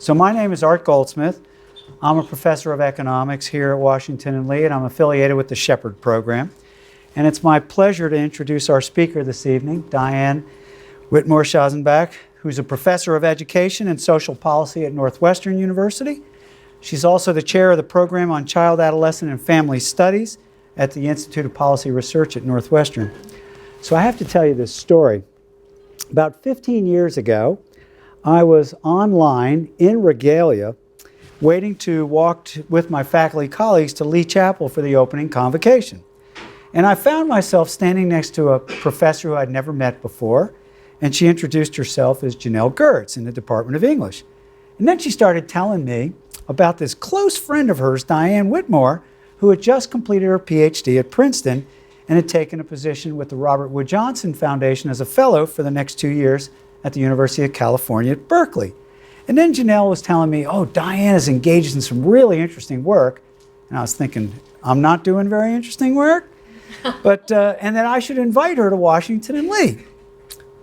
So my name is Art Goldsmith. I'm a professor of economics here at Washington and Lee, and I'm affiliated with the Shepherd program. And it's my pleasure to introduce our speaker this evening, Diane Whitmore Schanzenbach, who's a professor of education and social policy at Northwestern University. She's also the chair of the program on child, adolescent, and family studies at the Institute of Policy Research at Northwestern. So I have to tell you this story. About 15 years ago, I was online in regalia waiting to walk with my faculty colleagues to Lee Chapel for the opening convocation. And I found myself standing next to a professor who I'd never met before, and she introduced herself as Janelle Gertz in the Department of English. And then she started telling me about this close friend of hers, Diane Whitmore, who had just completed her PhD at Princeton and had taken a position with the Robert Wood Johnson Foundation as a fellow for the next 2 years at the University of California at Berkeley. And then Janelle was telling me, oh, Diane is engaged in some really interesting work. And I was thinking, I'm not doing very interesting work? And that I should invite her to Washington and Lee.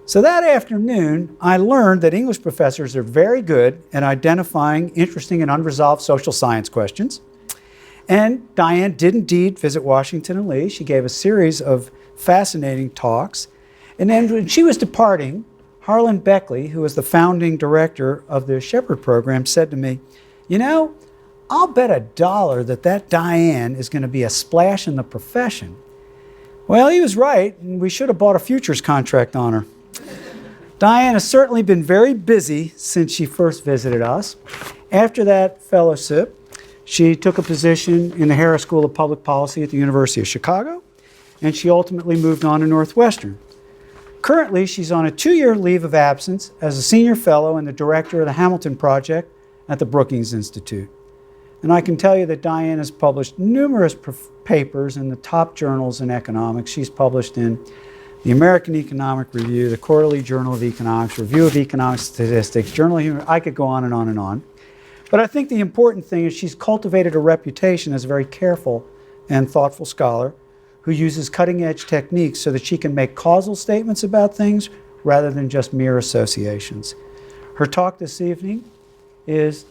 So that afternoon, I learned that English professors are very good at identifying interesting and unresolved social science questions. And Diane did indeed visit Washington and Lee. She gave a series of fascinating talks. And then when she was departing, Harlan Beckley, who was the founding director of the Shepherd program, said to me, you know, I'll bet $1 that Diane is going to be a splash in the profession. Well, he was right, and we should have bought a futures contract on her. Diane has certainly been very busy since she first visited us. After that fellowship, she took a position in the Harris School of Public Policy at the University of Chicago, and she ultimately moved on to Northwestern. Currently, she's on a 2-year leave of absence as a senior fellow and the director of the Hamilton Project at the Brookings Institute. And I can tell you that Diane has published numerous papers in the top journals in economics. She's published in the American Economic Review, the Quarterly Journal of Economics, Review of Economic Statistics, Journal of Human. I could go on and on and on. But I think the important thing is she's cultivated a reputation as a very careful and thoughtful scholar who uses cutting-edge techniques so that she can make causal statements about things rather than just mere associations. Her talk this evening is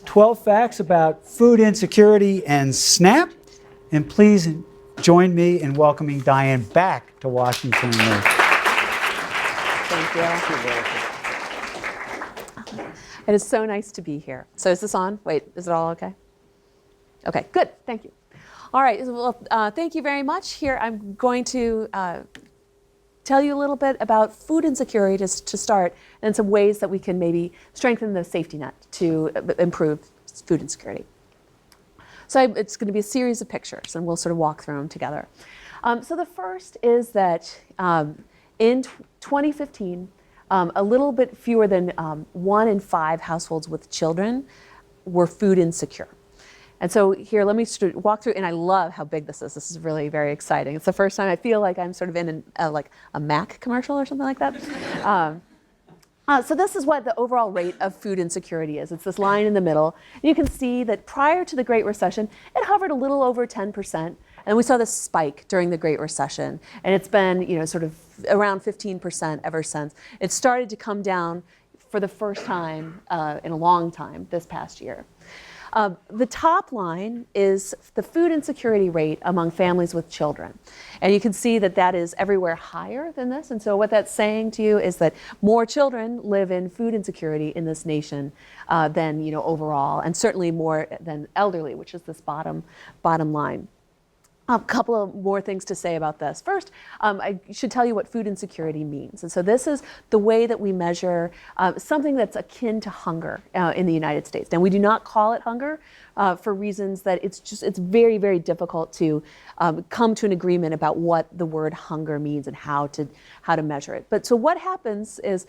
12 facts about food insecurity and SNAP. And please join me in welcoming Diane back to Washington. Thank you. It is so nice to be here. So is this on? Wait, is it all okay? Okay, good, thank you. All right, well, thank you very much. Here I'm going to tell you a little bit about food insecurity to start, and some ways that we can maybe strengthen the safety net to improve food insecurity. So it's going to be a series of pictures, and we'll sort of walk through them together. So the first is that in 2015, a little bit fewer than 1 in 5 households with children were food insecure. And so here, let me sort of walk through, and I love how big this is. This is really very exciting. It's the first time I feel like I'm sort of in like a Mac commercial or something like that. So this is what the overall rate of food insecurity is. It's this line in the middle. And you can see that prior to the Great Recession, it hovered a little over 10%. And we saw this spike during the Great Recession. And it's been, you know, sort of around 15% ever since. It started to come down for the first time in a long time this past year. The top line is the food insecurity rate among families with children. And you can see that that is everywhere higher than this. And so what that's saying to you is that more children live in food insecurity in this nation than, you know, overall, and certainly more than elderly, which is this bottom line. A couple of more things to say about this. First, I should tell you what food insecurity means. And so this is the way that we measure something that's akin to hunger in the United States. Now, we do not call it hunger for reasons that it's very, very difficult to come to an agreement about what the word hunger means and how to measure it. But so what happens is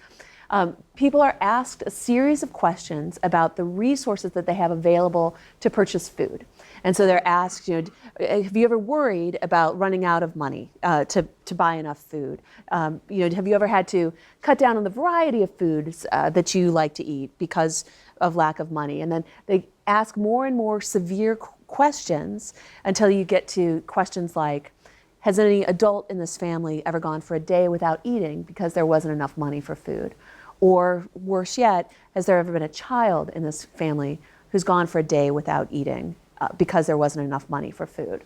people are asked a series of questions about the resources that they have available to purchase food. And so they're asked, you know, have you ever worried about running out of money to buy enough food? You know, have you ever had to cut down on the variety of foods that you like to eat because of lack of money? And then they ask more and more severe questions until you get to questions like, has any adult in this family ever gone for a day without eating because there wasn't enough money for food? Or worse yet, has there ever been a child in this family who's gone for a day without eating because there wasn't enough money for food?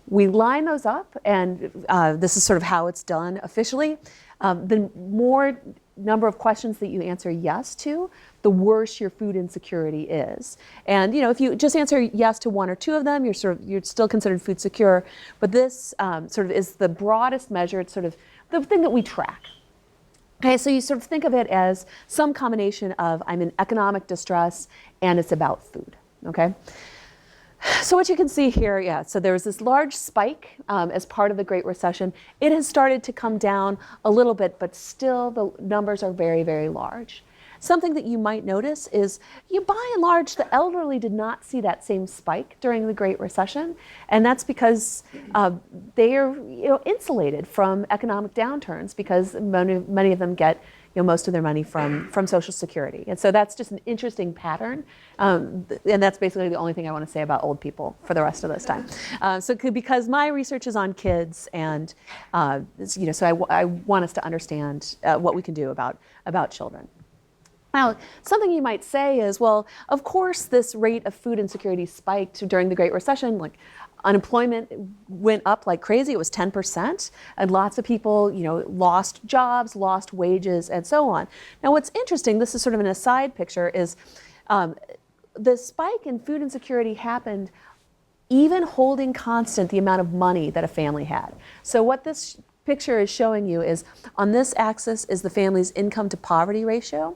We line those up, and this is sort of how it's done officially. The more number of questions that you answer yes to, the worse your food insecurity is. And if you just answer yes to one or two of them, you're still considered food secure. But this sort of is the broadest measure. It's sort of the thing that we track. Okay, so you sort of think of it as some combination of I'm in economic distress and it's about food. Okay. So what you can see here, so there was this large spike as part of the Great Recession. It has started to come down a little bit, but still the numbers are very, very large. Something that you might notice is, by and large, the elderly did not see that same spike during the Great Recession, and that's because they are insulated from economic downturns because many of them get most of their money from Social Security. And so that's just an interesting pattern. And that's basically the only thing I want to say about old people for the rest of this time. Because my research is on kids, and so I want us to understand what we can do about children. Now, something you might say is, well, of course this rate of food insecurity spiked during the Great Recession. Like, unemployment went up like crazy. It was 10%, and lots of people, lost jobs, lost wages, and so on. Now, what's interesting, this is sort of an aside picture, is the spike in food insecurity happened even holding constant the amount of money that a family had. So what this picture is showing you is, on this axis is the family's income to poverty ratio,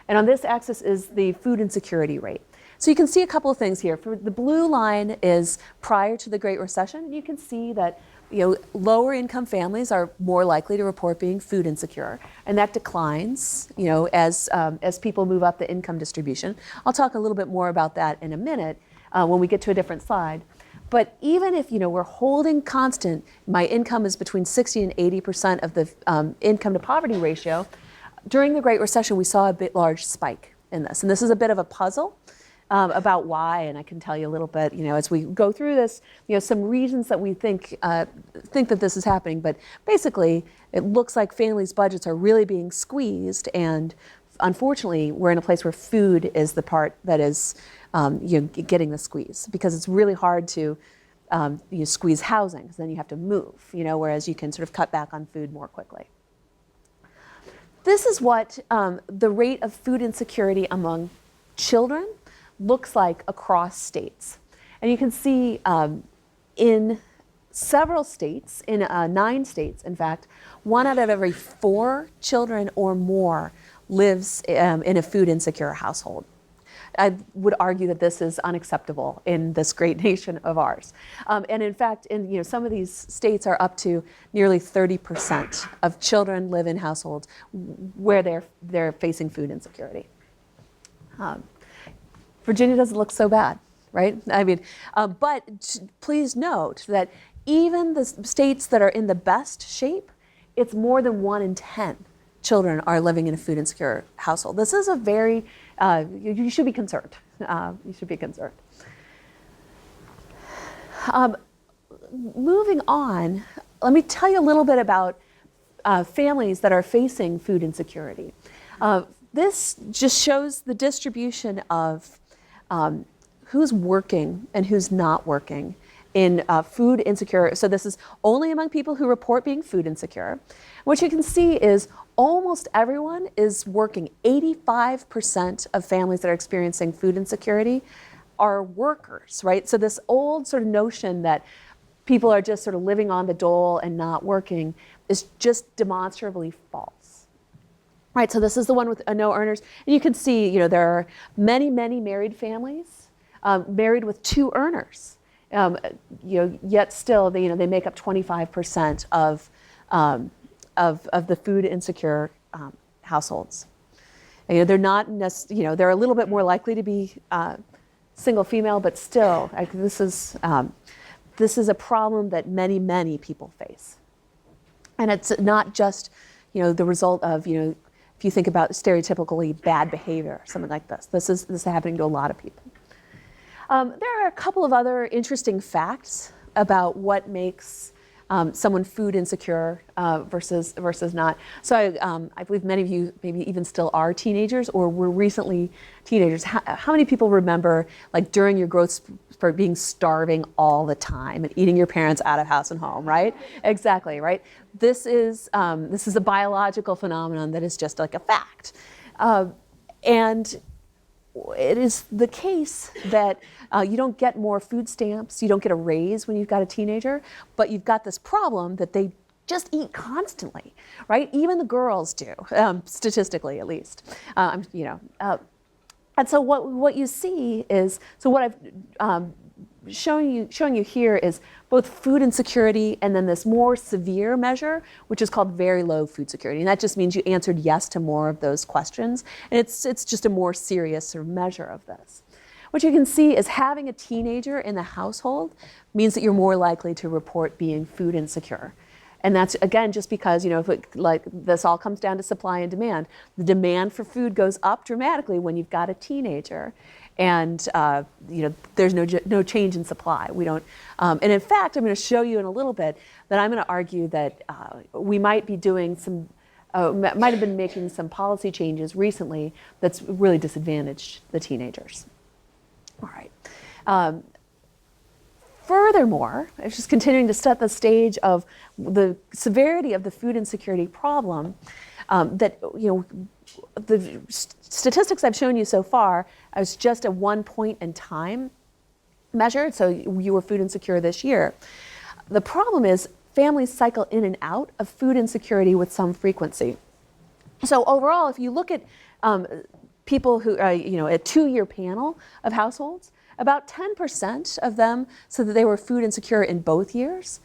and on this axis is the food insecurity rate. So you can see a couple of things here. For the blue line is prior to the Great Recession, and you can see that lower income families are more likely to report being food insecure, and that declines as people move up the income distribution. I'll talk a little bit more about that in a minute when we get to a different slide. But even if we're holding constant, my income is between 60 and 80% of the income to poverty ratio. During the Great Recession, we saw a bit large spike in this, and this is a bit of a puzzle. About why, and I can tell you a little bit, as we go through this, some reasons that we think that this is happening. But basically, it looks like families' budgets are really being squeezed, and unfortunately, we're in a place where food is the part that is, getting the squeeze, because it's really hard to squeeze housing, because then you have to move, whereas you can sort of cut back on food more quickly. This is what the rate of food insecurity among children looks like across states. And you can see in several states, in 9 states, in fact, 1 out of every 4 children or more lives in a food insecure household. I would argue that this is unacceptable in this great nation of ours. And in fact, in some of these states are up to nearly 30% of children live in households where they're facing food insecurity. Virginia doesn't look so bad, right? I mean, but please note that even the states that are in the best shape, it's more than 1 in 10 children are living in a food insecure household. This is a very, you should be concerned. You should be concerned. Moving on, let me tell you a little bit about families that are facing food insecurity. This just shows the distribution of who's working and who's not working in food insecure. So this is only among people who report being food insecure. What you can see is almost everyone is working. 85% of families that are experiencing food insecurity are workers, right? So this old sort of notion that people are just sort of living on the dole and not working is just demonstrably false. Right, so this is the one with no earners. And you can see, there are many, many married families, married with 2 earners. Yet still, they make up 25% of the food insecure households. And, they're not necessarily, they're a little bit more likely to be single female, but still, this is a problem that many, many people face. And it's not just, the result of, if you think about stereotypically bad behavior, something like this. This is happening to a lot of people. There are a couple of other interesting facts about what makes someone food insecure versus not. So I believe many of you maybe even still are teenagers or were recently teenagers. How many people remember, like, during your growth spurt being starving all the time and eating your parents out of house and home, right? Exactly, right? This is a biological phenomenon that is just like a fact. And it is the case that you don't get more food stamps, you don't get a raise when you've got a teenager, but you've got this problem that they just eat constantly, right? Even the girls do, statistically at least. And so what you see is, so what I've showing you here is both food insecurity and then this more severe measure, which is called very low food security. And that just means you answered yes to more of those questions. And it's just a more serious sort of measure of this. What you can see is having a teenager in the household means that you're more likely to report being food insecure. And that's, again, just because, if this all comes down to supply and demand. The demand for food goes up dramatically when you've got a teenager. And there's no change in supply. We don't, and in fact, I'm going to show you in a little bit that I'm going to argue that we might be doing some, might have been making some policy changes recently that's really disadvantaged the teenagers. All right. Furthermore, it's just continuing to set the stage of the severity of the food insecurity problem. That the statistics I've shown you so far is just a 1 point in time measure. So you were food insecure this year. The problem is families cycle in and out of food insecurity with some frequency. So overall, if you look at people who, a 2-year panel of households, about 10% of them said that they were food insecure in both years,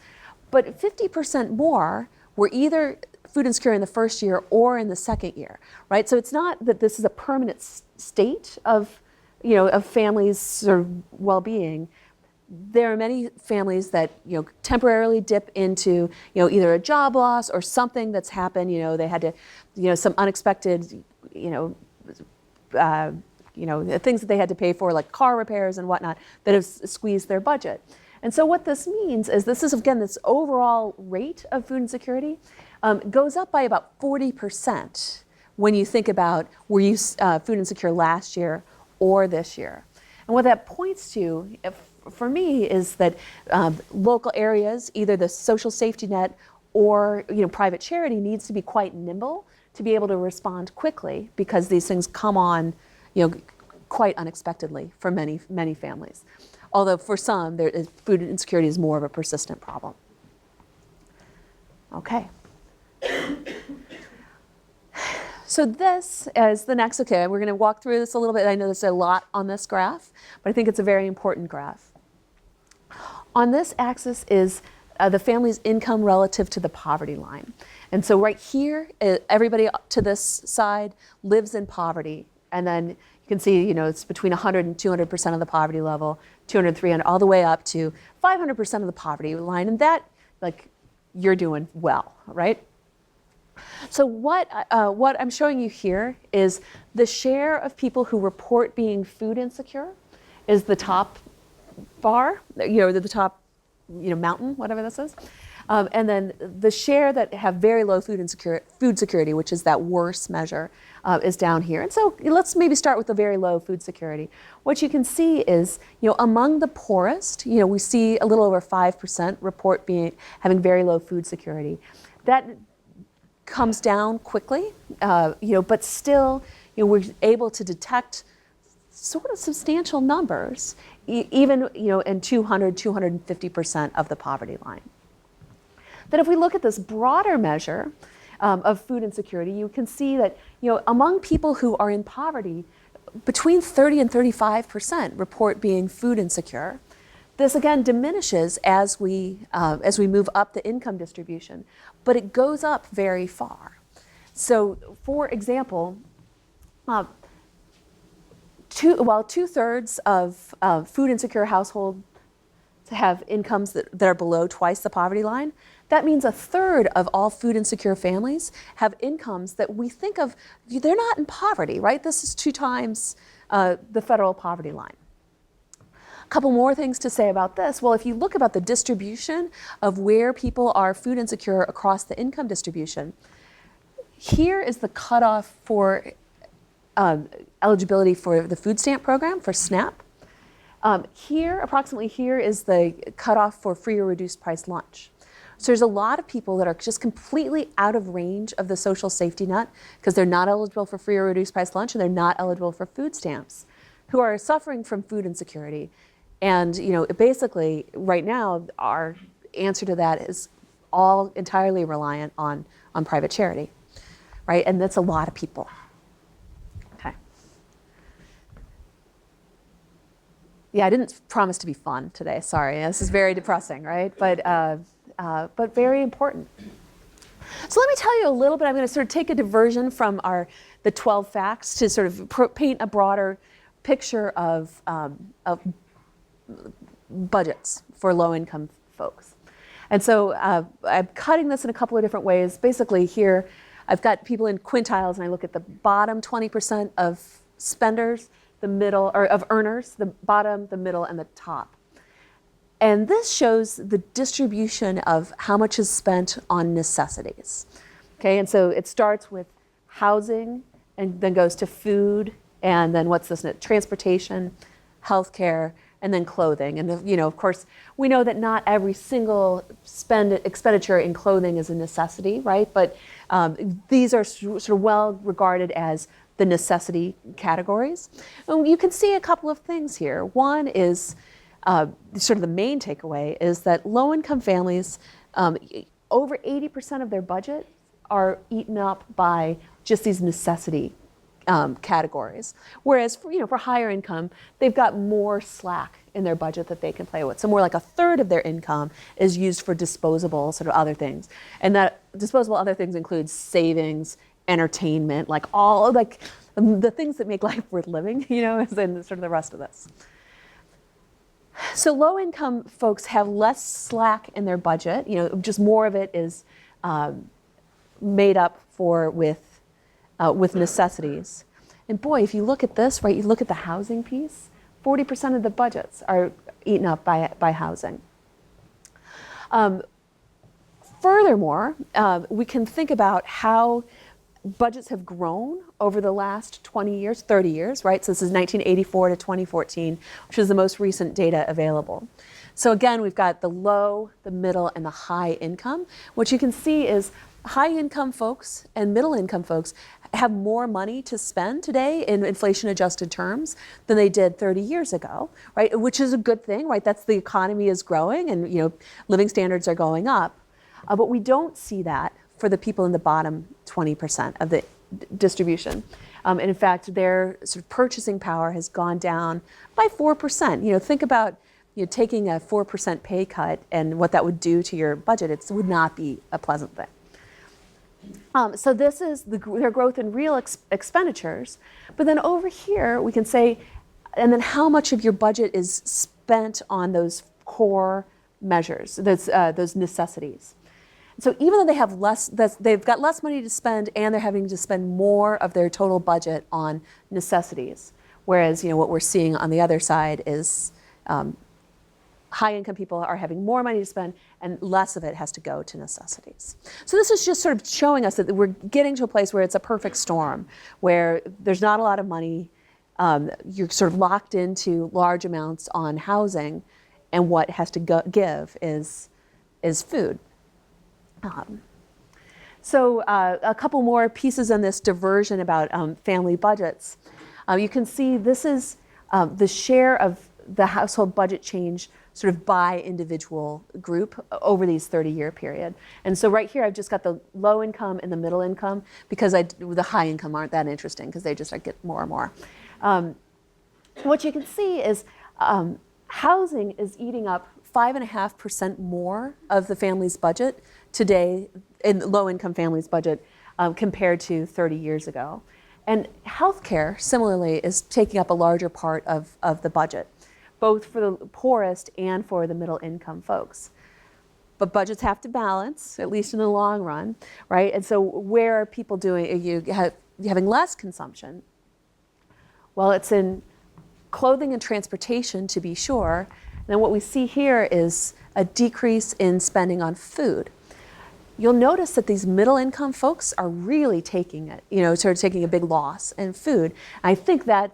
but 50% more were either food insecure in the first year or in the second year, right? So it's not that this is a permanent state of, of families' sort of well-being. There are many families that, temporarily dip into, either a job loss or something that's happened. They had to, some unexpected, things that they had to pay for, like car repairs and whatnot, that have squeezed their budget. And so what this means is this is, again, this overall rate of food insecurity goes up by about 40% when you think about were you food insecure last year or this year. And what that points to, for me, is that local areas, either the social safety net or private charity, needs to be quite nimble to be able to respond quickly, because these things come on quite unexpectedly for many, many families. Although for some, food insecurity is more of a persistent problem. Okay. So this is the next, we're going to walk through this a little bit. I know there's a lot on this graph, but I think it's a very important graph. On this axis is the family's income relative to the poverty line. And so right here, everybody to this side lives in poverty. And then you can see, it's between 100 and 200% of the poverty level, 200, 300, all the way up to 500% of the poverty line. And that, you're doing well, right? So what I'm showing you here is the share of people who report being food insecure is the top bar, the top, mountain, whatever this is. And then the share that have very low food security, which is that worst measure, is down here. And so let's maybe start with the very low food security. What you can see is, among the poorest, we see a little over 5% report having very low food security. That comes down quickly, but still, we're able to detect sort of substantial numbers, even, in 200, 250% of the poverty line. That if we look at this broader measure of food insecurity, you can see that, among people who are in poverty, between 30 and 35% report being food insecure. This again diminishes as we move up the income distribution, but it goes up very far. So, for example, while 2/3 of food insecure households have incomes that are below twice the poverty line, that means 1/3 of all food insecure families have incomes that we think of, they're not in poverty, right? This is 2 times the federal poverty line. couple more things to say about this. Well, if you look about the distribution of where people are food insecure across the income distribution, here is the cutoff for eligibility for the food stamp program, for SNAP. Approximately here is the cutoff for free or reduced price lunch. So there's a lot of people that are just completely out of range of the social safety net because they're not eligible for free or reduced price lunch and they're not eligible for food stamps, who are suffering from food insecurity. And basically right now our answer to that is all entirely reliant on private charity, right? And that's a lot of people. Okay. Yeah, I didn't promise to be fun today, sorry. This is very depressing, right? But very important. So let me tell you a little bit. I'm going to sort of take a diversion from the 12 facts to sort of paint a broader picture of budgets for low-income folks. And so I'm cutting this in a couple of different ways. Basically here, I've got people in quintiles, and I look at the bottom 20% of spenders, the middle, or of earners, the bottom, the middle, and the top. And this shows the distribution of how much is spent on necessities. Okay, and so it starts with housing, and then goes to food, and then what's this? Transportation, healthcare, and then clothing. And of course, we know that not every single expenditure in clothing is a necessity, right? But these are sort of well regarded as the necessity categories. And you can see a couple of things here. One is sort of the main takeaway is that low-income families, over 80% of their budget are eaten up by just these necessity categories. Whereas for higher income, they've got more slack in their budget that they can play with. So more like a third of their income is used for disposable sort of other things. And that disposable other things includes savings, entertainment, like all like the things that make life worth living, is in sort of the rest of this. So low-income folks have less slack in their budget. Just more of it is made up for with necessities. And boy, if you look at this, right, you look at the housing piece, 40% of the budgets are eaten up by housing. Furthermore, we can think about how budgets have grown over the last 20 years, 30 years, right? So this is 1984 to 2014, which is the most recent data available. So again, we've got the low, the middle, and the high income. What you can see is high income folks and middle income folks have more money to spend today in inflation adjusted terms than they did 30 years ago, right? Which is a good thing, right? That's the economy is growing and living standards are going up. But we don't see that for the people in the bottom 20% of the distribution. And in fact, their sort of purchasing power has gone down by 4%. Think about taking a 4% pay cut and what that would do to your budget. It would not be a pleasant thing. So this is their growth in real expenditures. But then over here, we can say, and then how much of your budget is spent on those core measures, those necessities. So even though they have they've got less money to spend, and they're having to spend more of their total budget on necessities. Whereas, what we're seeing on the other side is high-income people are having more money to spend, and less of it has to go to necessities. So this is just sort of showing us that we're getting to a place where it's a perfect storm, where there's not a lot of money, you're sort of locked into large amounts on housing, and what has to give is food. So a couple more pieces on this diversion about family budgets. You can see this is the share of the household budget change sort of by individual group over these 30-year period. And so right here, I've just got the low income and the middle income because the high income aren't that interesting because they just get more and more. What you can see is housing is eating up 5.5% more of the family's budget today, in low-income families' budget, compared to 30 years ago. And healthcare, similarly, is taking up a larger part of the budget, both for the poorest and for the middle-income folks. But budgets have to balance, at least in the long run, right? And so where are people having less consumption? Well, it's in clothing and transportation, to be sure. And then what we see here is a decrease in spending on food. You'll notice that these middle income folks are really taking it, sort of taking a big loss in food. I think that,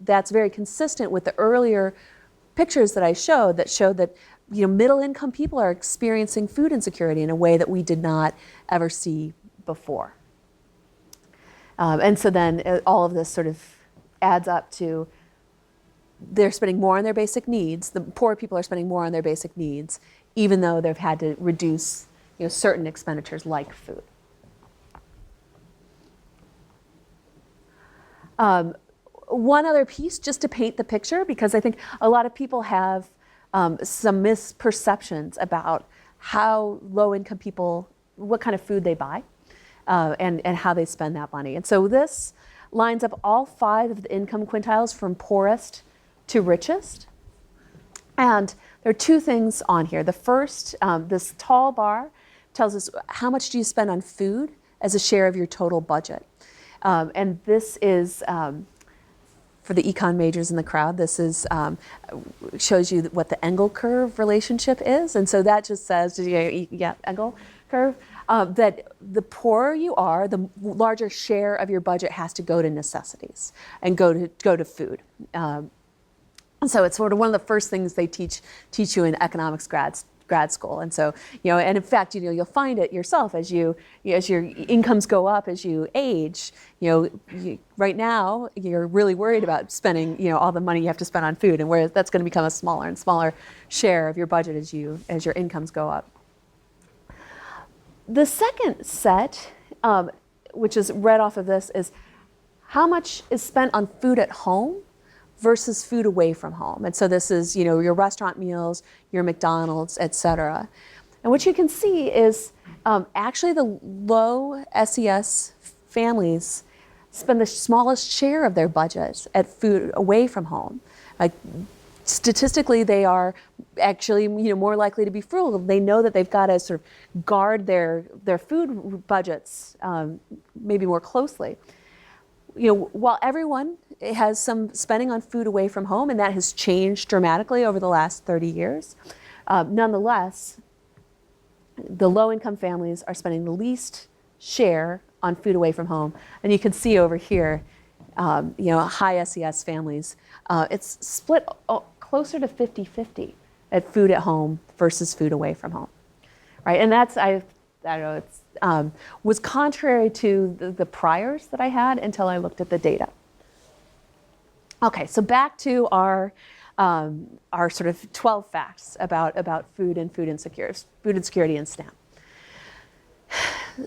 that's very consistent with the earlier pictures that I showed that, middle income people are experiencing food insecurity in a way that we did not ever see before. And so then all of this sort of adds up to they're spending more on their basic needs. The poor people are spending more on their basic needs, even though they've had to reduce certain expenditures like food. One other piece, just to paint the picture, because I think a lot of people have some misperceptions about how low-income people, what kind of food they buy, and how they spend that money. And so this lines up all 5 of the income quintiles from poorest to richest. And there are 2 things on here. The first, this tall bar tells us how much do you spend on food as a share of your total budget. And this is, for the econ majors in the crowd, this is shows you what the Engel curve relationship is. And so that just says, Engel curve, that the poorer you are, the larger share of your budget has to go to necessities and go to food. And so it's sort of one of the first things they teach you in economics grad school. And so, and in fact, you'll find it yourself as your incomes go up as you age. Right now, you're really worried about spending, all the money you have to spend on food, and where that's going to become a smaller and smaller share of your budget as your incomes go up. The second set, which is read off of this, is how much is spent on food at home versus food away from home. And so this is, your restaurant meals, your McDonald's, et cetera. And what you can see is actually the low SES families spend the smallest share of their budget at food away from home. Like, statistically, they are actually more likely to be frugal. They know that they've got to sort of guard their food budgets maybe more closely. While everyone has some spending on food away from home, and that has changed dramatically over the last 30 years, nonetheless, the low-income families are spending the least share on food away from home. And you can see over here, high SES families, it's split closer to 50-50 at food at home versus food away from home, right? And that's, I don't know, it's was contrary to the priors that I had until I looked at the data. Okay, so back to our sort of 12 facts about food and food insecurity and SNAP.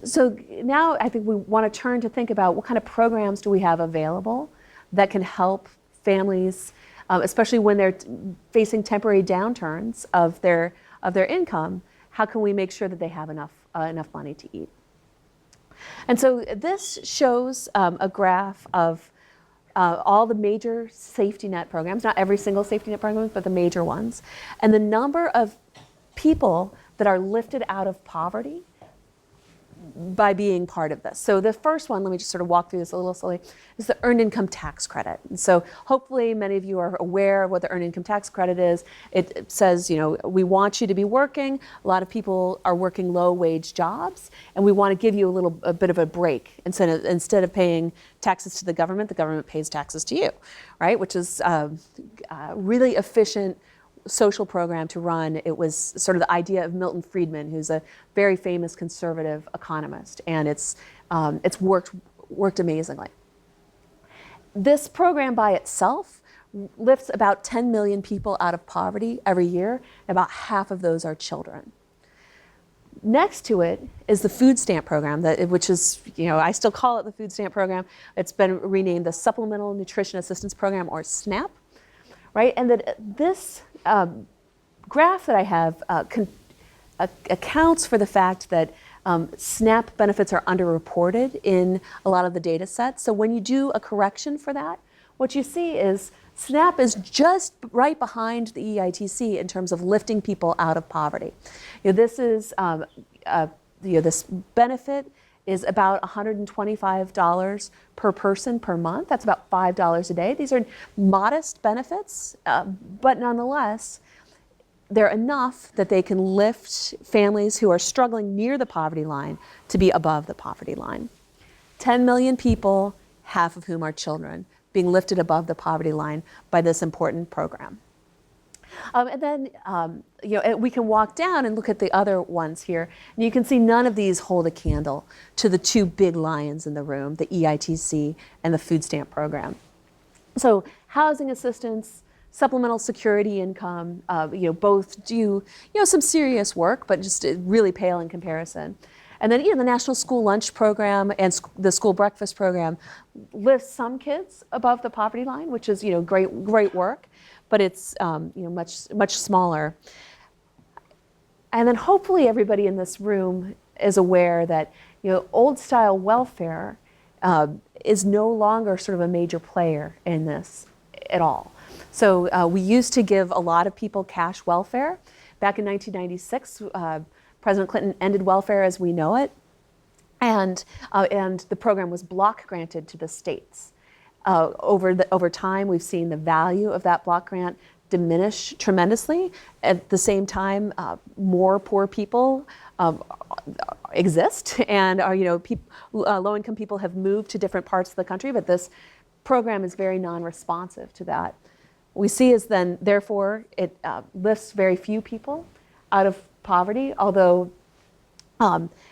So now I think we want to turn to think about what kind of programs do we have available that can help families, especially when they're facing temporary downturns of their income. How can we make sure that they have enough money to eat? And so this shows a graph of all the major safety net programs, not every single safety net program, but the major ones, and the number of people that are lifted out of poverty by being part of this. So the first one, let me just sort of walk through this a little slowly, is the Earned Income Tax Credit. And so hopefully many of you are aware of what the Earned Income Tax Credit is. It says, we want you to be working. A lot of people are working low-wage jobs, and we want to give you a bit of a break. Instead of paying taxes to the government pays taxes to you, right? Which is a really efficient social program to run. It was sort of the idea of Milton Friedman, who's a very famous conservative economist, and it's worked amazingly. This program by itself lifts about 10 million people out of poverty every year, and about half of those are children. Next to it is the food stamp program, which is, I still call it the food stamp program. It's been renamed the Supplemental Nutrition Assistance Program, or SNAP, right? And that this graph that I have accounts for the fact that SNAP benefits are underreported in a lot of the data sets. So when you do a correction for that, what you see is SNAP is just right behind the EITC in terms of lifting people out of poverty. This is, this benefit is about $125 per person per month. That's about $5 a day. These are modest benefits, but nonetheless, they're enough that they can lift families who are struggling near the poverty line to be above the poverty line. 10 million people, half of whom are children, being lifted above the poverty line by this important program. And then we can walk down and look at the other ones here, and you can see none of these hold a candle to the two big lions in the room, the EITC and the food stamp program. So housing assistance, supplemental security income, both do some serious work, but just really pale in comparison. And then the National School Lunch Program and the School Breakfast Program lifts some kids above the poverty line, which is great work, but it's much smaller. And then hopefully everybody in this room is aware that old style welfare is no longer sort of a major player in this at all. So we used to give a lot of people cash welfare. Back in 1996, President Clinton ended welfare as we know it, and the program was block granted to the states. Over time, we've seen the value of that block grant diminish tremendously. At the same time, more poor people exist, and low-income people have moved to different parts of the country, but this program is very non-responsive to that. What we see is then, therefore, it lifts very few people out of poverty, although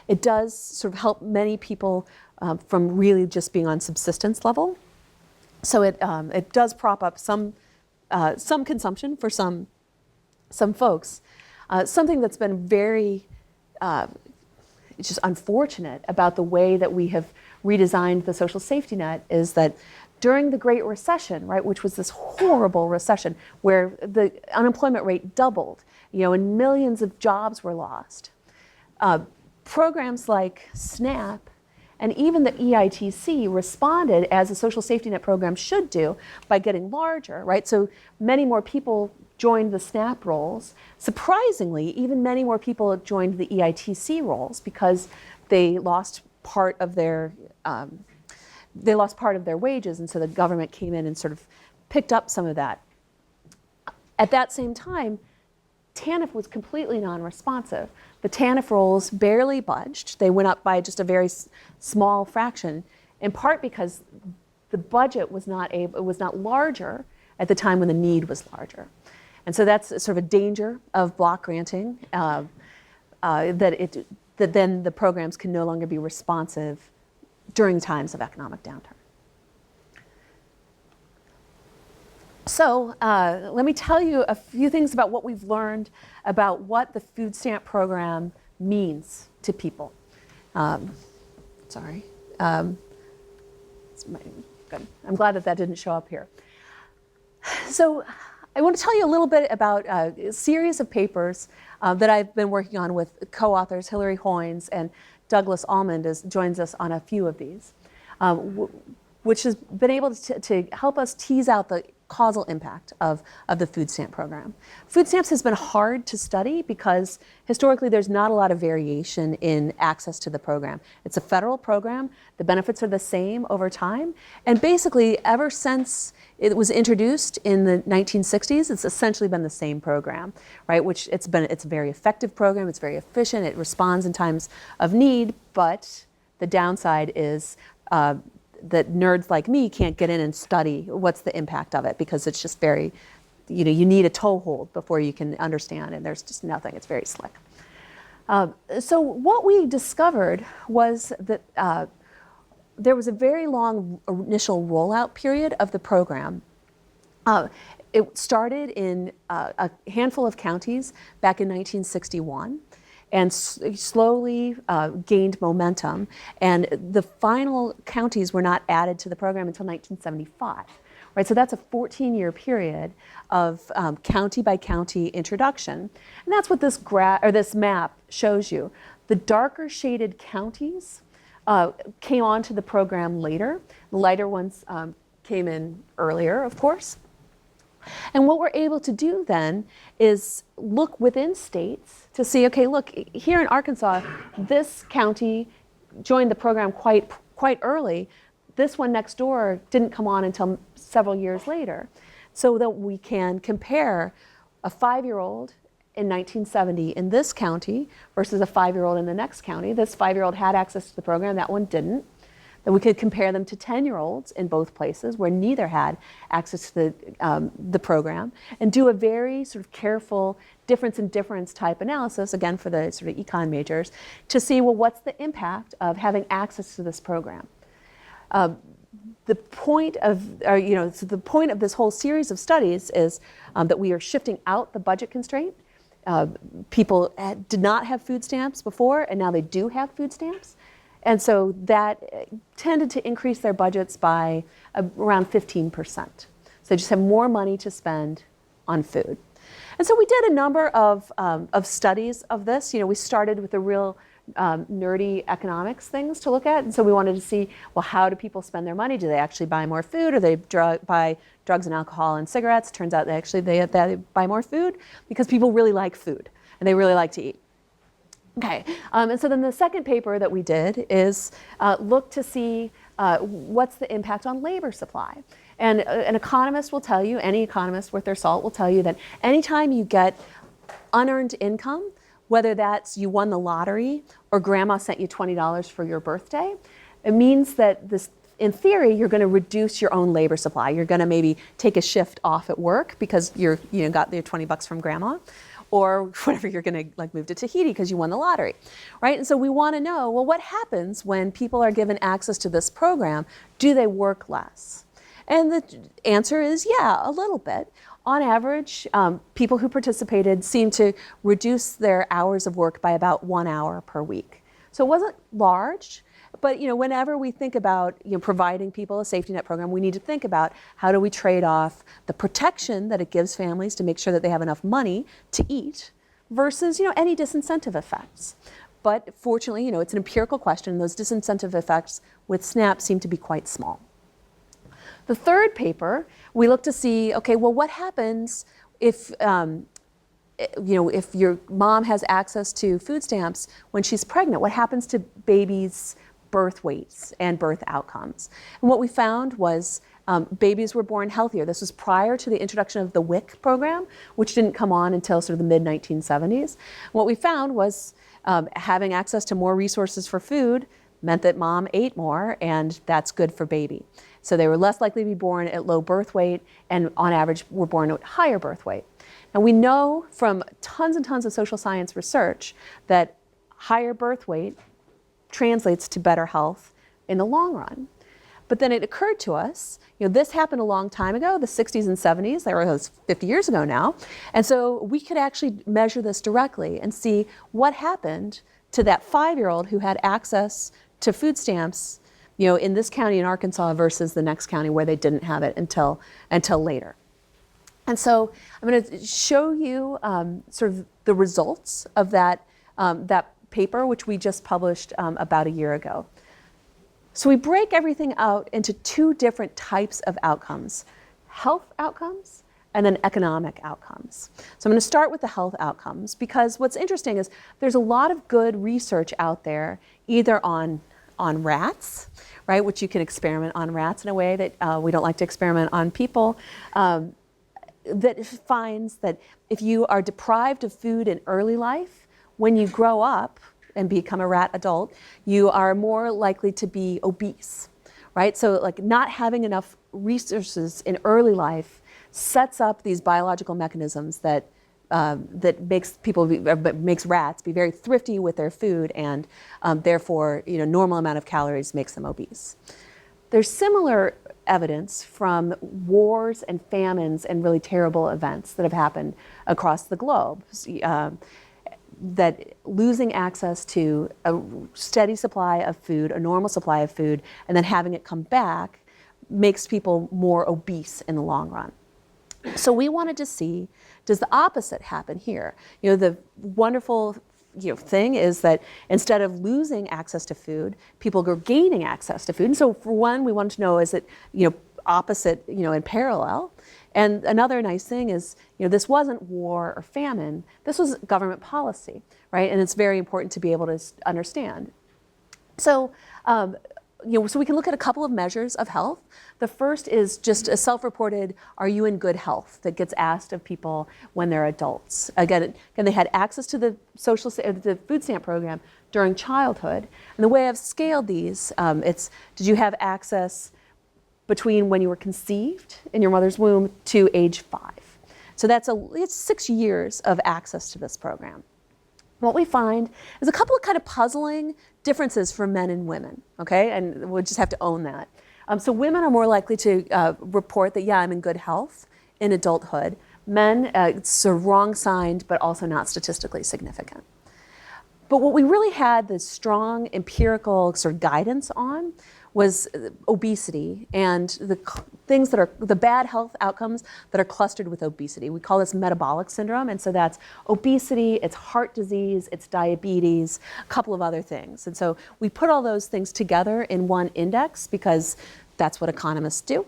it does sort of help many people from really just being on subsistence level. So it does prop up some consumption for some folks. Something that's been very just unfortunate about the way that we have redesigned the social safety net is that during the Great Recession, right, which was this horrible recession where the unemployment rate doubled, and millions of jobs were lost, programs like SNAP and even the EITC responded as a social safety net program should do by getting larger, right? So many more people joined the SNAP rolls. Surprisingly, even many more people joined the EITC rolls because they lost part of their wages, and so the government came in and sort of picked up some of that. At that same time, TANF was completely non-responsive. The TANF rolls barely budged. They went up by just a very small fraction, in part because the budget was not larger at the time when the need was larger. And so that's sort of a danger of block granting, that then the programs can no longer be responsive during times of economic downturn. So let me tell you a few things about what we've learned about what the food stamp program means to people. Good. I'm glad that didn't show up here. So I want to tell you a little bit about a series of papers that I've been working on with co-authors Hilary Hoynes and Douglas Almond joins us on a few of these, which has been able to help us tease out the causal impact of the food stamp program. Food stamps has been hard to study because historically there's not a lot of variation in access to the program. It's a federal program, the benefits are the same over time, and basically ever since it was introduced in the 1960s, it's essentially been the same program, right? It's a very effective program, it's very efficient, it responds in times of need, but the downside is that nerds like me can't get in and study what's the impact of it because it's just very, you need a toehold before you can understand, and there's just nothing, it's very slick. So what we discovered was that there was a very long initial rollout period of the program. It started in a handful of counties back in 1961. And slowly gained momentum. And the final counties were not added to the program until 1975, right? So that's a 14-year period of county by county introduction. And that's what this map shows you. The darker shaded counties came onto the program later. The lighter ones came in earlier, of course. And what we're able to do then is look within states to see, okay, look, here in Arkansas, this county joined the program quite early. This one next door didn't come on until several years later, so that we can compare a 5-year-old in 1970 in this county versus a 5-year-old in the next county. This 5-year-old had access to the program, that one didn't. Then we could compare them to 10-year-olds in both places where neither had access to the program, and do a very sort of careful difference in difference type analysis, again for the sort of econ majors, to see, well, what's the impact of having access to this program? The point of, so the point of this whole series of studies is that we are shifting out the budget constraint. People did not have food stamps before, and now they do have food stamps. And so that tended to increase their budgets by around 15%. So they just have more money to spend on food. And so we did a number of studies of this. We started with the real nerdy economics things to look at. And so we wanted to see, well, how do people spend their money? Do they actually buy more food, or they buy drugs and alcohol and cigarettes? Turns out they buy more food because people really like food and they really like to eat. Okay, and so then the second paper that we did is look to see what's the impact on labor supply. And an economist will tell you, any economist worth their salt will tell you that anytime you get unearned income, whether that's you won the lottery or grandma sent you $20 for your birthday, it means that this, in theory, you're going to reduce your own labor supply. You're going to maybe take a shift off at work because you got your $20 from grandma, or whatever, you're going to like move to Tahiti because you won the lottery, right? And so we want to know, well, what happens when people are given access to this program? Do they work less? And the answer is, yeah, a little bit. On average, people who participated seemed to reduce their hours of work by about 1 hour per week. So it wasn't large, but whenever we think about providing people a safety net program, we need to think about how do we trade off the protection that it gives families to make sure that they have enough money to eat versus any disincentive effects. But fortunately, it's an empirical question. Those disincentive effects with SNAP seem to be quite small. The third paper, we look to see, okay, well, what happens if if your mom has access to food stamps when she's pregnant? What happens to babies' birth weights and birth outcomes? And what we found was babies were born healthier. This was prior to the introduction of the WIC program, which didn't come on until sort of the mid-1970s. What we found was having access to more resources for food meant that mom ate more, and that's good for baby. So they were less likely to be born at low birth weight, and on average were born at higher birth weight. And we know from tons and tons of social science research that higher birth weight translates to better health in the long run. But then it occurred to us, this happened a long time ago, the 60s and 70s, that was 50 years ago now. And so we could actually measure this directly and see what happened to that 5-year-old who had access to food stamps in this county in Arkansas versus the next county where they didn't have it until later. And so I'm going to show you sort of the results of that paper, which we just published about a year ago. So we break everything out into 2 different types of outcomes: health outcomes and then economic outcomes. So I'm going to start with the health outcomes, because what's interesting is there's a lot of good research out there, either on rats, right, which you can experiment on rats in a way that we don't like to experiment on people, that finds that if you are deprived of food in early life, when you grow up and become a rat adult, you are more likely to be obese, right? So like not having enough resources in early life sets up these biological mechanisms that makes rats be very thrifty with their food, and therefore normal amount of calories makes them obese. There's similar evidence from wars and famines and really terrible events that have happened across the globe, that losing access to a steady supply of food, a normal supply of food, and then having it come back makes people more obese in the long run. So we wanted to see, does the opposite happen here? The wonderful thing is that instead of losing access to food, people are gaining access to food. And so for one, we wanted to know, is it opposite in parallel? And another nice thing is, this wasn't war or famine. This was government policy, right? And it's very important to be able to understand. So, so we can look at a couple of measures of health. The first is just a self-reported, are you in good health, that gets asked of people when they're adults. Again, they had access to the food stamp program during childhood. And the way I've scaled these, it's, did you have access between when you were conceived in your mother's womb to age 5? So it's 6 years of access to this program. What we find is a couple of kind of puzzling differences for men and women, okay? And we'll just have to own that. So women are more likely to report that, yeah, I'm in good health in adulthood. Men, it's sort of wrong signed, but also not statistically significant. But what we really had the strong empirical sort of guidance on was obesity and the things that are the bad health outcomes that are clustered with obesity. We call this metabolic syndrome, and so that's obesity, it's heart disease, it's diabetes, a couple of other things. And so we put all those things together in one index because that's what economists do.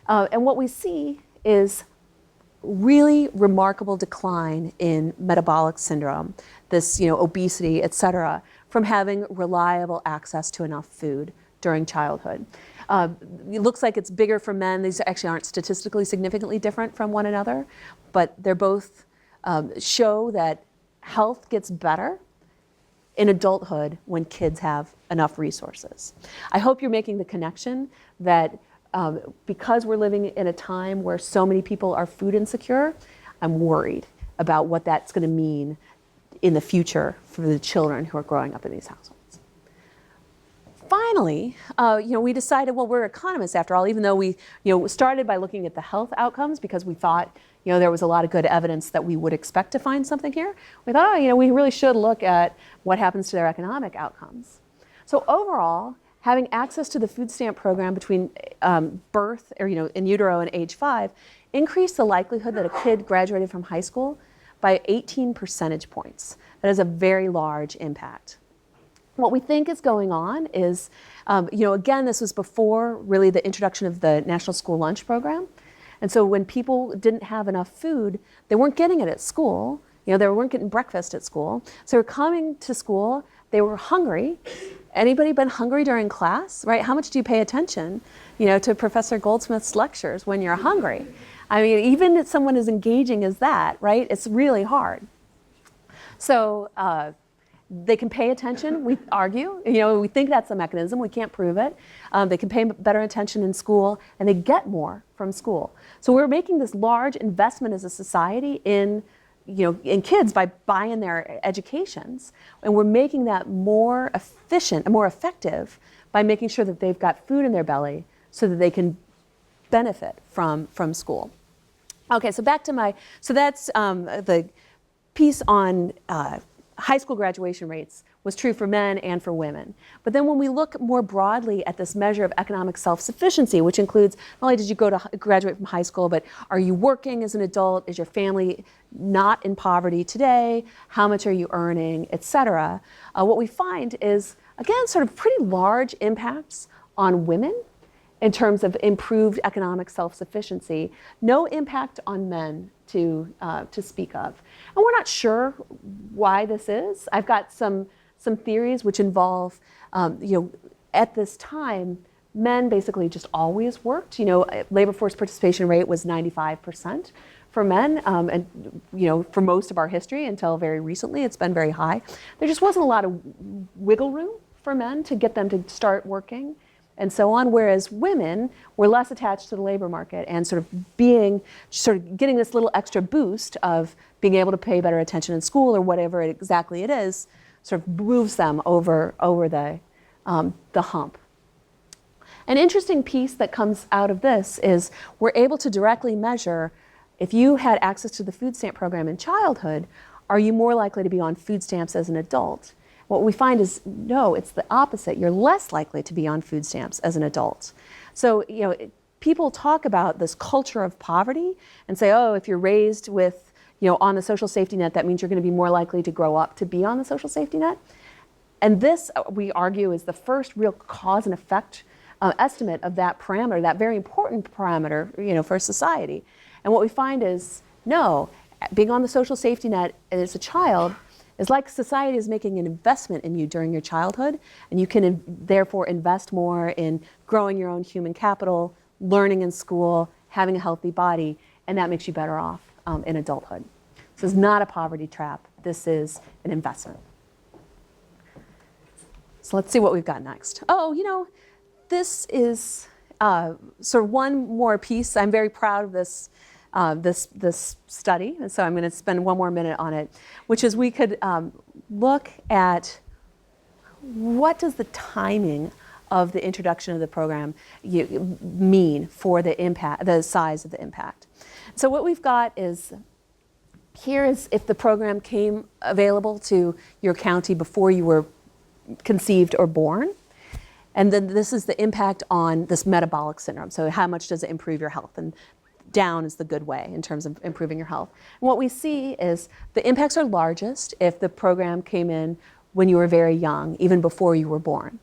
And what we see is really remarkable decline in metabolic syndrome, this obesity, et cetera, from having reliable access to enough food during childhood. It looks like it's bigger for men. These actually aren't statistically significantly different from one another, but they're both show that health gets better in adulthood when kids have enough resources. I hope you're making the connection that because we're living in a time where so many people are food insecure, I'm worried about what that's going to mean in the future for the children who are growing up in these households. Finally, we decided, well, we're economists after all, even though we started by looking at the health outcomes because we thought there was a lot of good evidence that we would expect to find something here. We thought, we really should look at what happens to their economic outcomes. So overall, having access to the food stamp program between birth or in utero and age 5 increased the likelihood that a kid graduated from high school by 18 percentage points. That is a very large impact. What we think is going on is, again, this was before really the introduction of the National School Lunch Program. And so when people didn't have enough food, they weren't getting it at school. They weren't getting breakfast at school. So they were coming to school, they were hungry. Anybody been hungry during class, right? How much do you pay attention, to Professor Goldsmith's lectures when you're hungry? I mean, even if someone as engaging as that, right? It's really hard. So, they can pay attention, we argue. We think that's the mechanism. We can't prove it. They can pay better attention in school, and they get more from school. So we're making this large investment as a society in kids by buying their educations, and we're making that more efficient and more effective by making sure that they've got food in their belly so that they can benefit from school. Okay, so back to so that's the piece on high school graduation rates was true for men and for women. But then when we look more broadly at this measure of economic self-sufficiency, which includes not only did you graduate from high school, but are you working as an adult? Is your family not in poverty today? How much are you earning, et cetera? What we find is, again, sort of pretty large impacts on women in terms of improved economic self-sufficiency. No impact on men to speak of. And we're not sure why this is. I've got some theories which involve, at this time, men basically just always worked. Labor force participation rate was 95% for men, and for most of our history until very recently, it's been very high. There just wasn't a lot of wiggle room for men to get them to start working and so on, whereas women were less attached to the labor market and sort of getting this little extra boost of being able to pay better attention in school or whatever exactly it is, sort of moves them over the hump. An interesting piece that comes out of this is we're able to directly measure if you had access to the food stamp program in childhood, are you more likely to be on food stamps as an adult? What we find is, no, it's the opposite. You're less likely to be on food stamps as an adult. So, people talk about this culture of poverty and say, oh, if you're raised with, on the social safety net, that means you're going to be more likely to grow up to be on the social safety net. And this, we argue, is the first real cause and effect estimate of that parameter, that very important parameter, for society. And what we find is, no, being on the social safety net as a child It's like society is making an investment in you during your childhood, and you can therefore invest more in growing your own human capital, learning in school, having a healthy body, and that makes you better off in adulthood. This is not a poverty trap. This is an investment. So let's see what we've got next. Oh, you know, this is sort of one more piece. I'm very proud of this, this study, and so I'm going to spend one more minute on it, which is we could look at what does the timing of the introduction of the program mean for the impact, the size of the impact. So what we've got is, here is if the program came available to your county before you were conceived or born. And then this is the impact on this metabolic syndrome. So how much does it improve your health? And down is the good way in terms of improving your health. And what we see is the impacts are largest if the program came in when you were very young, even before you were born.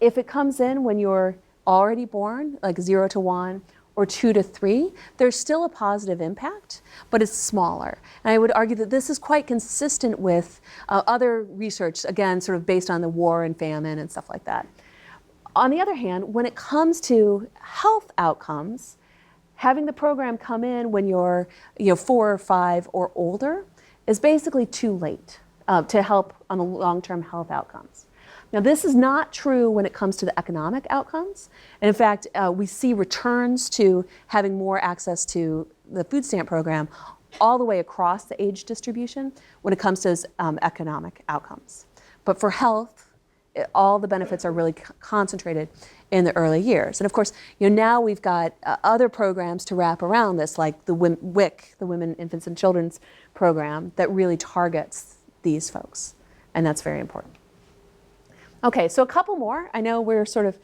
If it comes in when you're already born, like 0 to 1, or 2 to 3, there's still a positive impact, but it's smaller. And I would argue that this is quite consistent with other research, again, sort of based on the war and famine and stuff like that. On the other hand, when it comes to health outcomes, having the program come in when you're 4 or 5 or older is basically too late to help on the long-term health outcomes. Now, this is not true when it comes to the economic outcomes. And in fact, we see returns to having more access to the food stamp program all the way across the age distribution when it comes to those, economic outcomes. But for health, all the benefits are really concentrated in the early years. And of course, now we've got other programs to wrap around this, like the WIC, the Women, Infants, and Children's program, that really targets these folks. And that's very important. Okay, so a couple more. I know we're sort of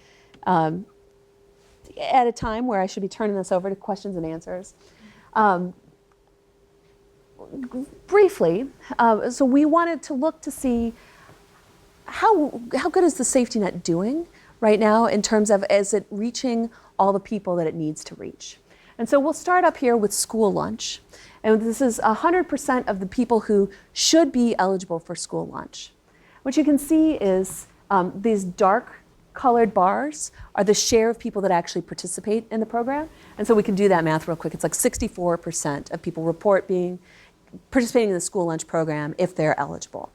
at a time where I should be turning this over to questions and answers. Briefly, so we wanted to look to see how good is the safety net doing right now in terms of, is it reaching all the people that it needs to reach? And so we'll start up here with school lunch. And this is 100% of the people who should be eligible for school lunch. What you can see is these dark colored bars are the share of people that actually participate in the program. And so we can do that math real quick. It's like 64% of people report participating in the school lunch program if they're eligible.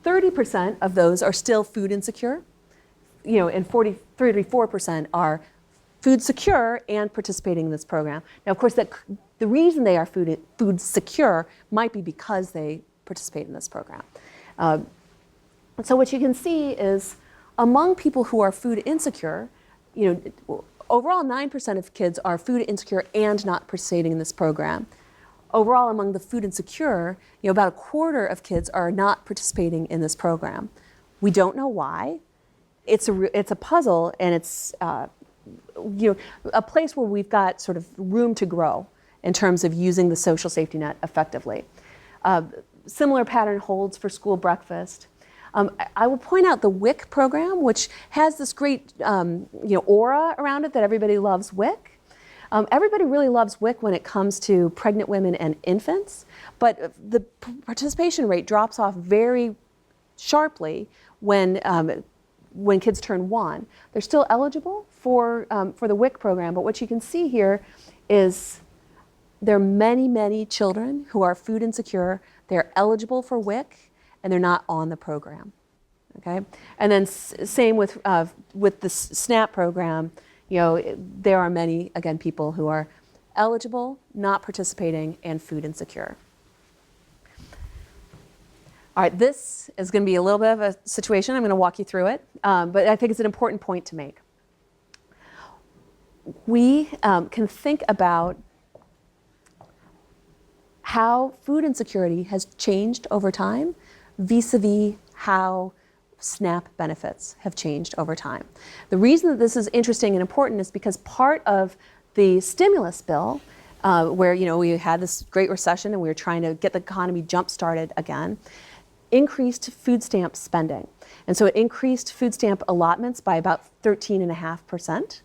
30% of those are still food insecure, and 34% are food secure and participating in this program. Now, of course, the reason they are food secure might be because they participate in this program. So what you can see is among people who are food insecure, overall 9% of kids are food insecure and not participating in this program. Overall, among the food insecure, about a quarter of kids are not participating in this program. We don't know why. It's a puzzle, and it's a place where we've got sort of room to grow in terms of using the social safety net effectively. Similar pattern holds for school breakfast. I will point out the WIC program, which has this great aura around it that everybody loves WIC. Everybody really loves WIC when it comes to pregnant women and infants, but the participation rate drops off very sharply when kids turn 1. They're still eligible for the WIC program, but what you can see here is there are many, many children who are food insecure. They're eligible for WIC, and they're not on the program. Okay, and then same with the SNAP program. There are many, again, people who are eligible, not participating, and food insecure. All right, this is going to be a little bit of a situation. I'm going to walk you through it, but I think it's an important point to make. We can think about how food insecurity has changed over time vis-a-vis how SNAP benefits have changed over time. The reason that this is interesting and important is because part of the stimulus bill, where we had this great recession and we were trying to get the economy jump-started again, increased food stamp spending. And so it increased food stamp allotments by about 13.5%.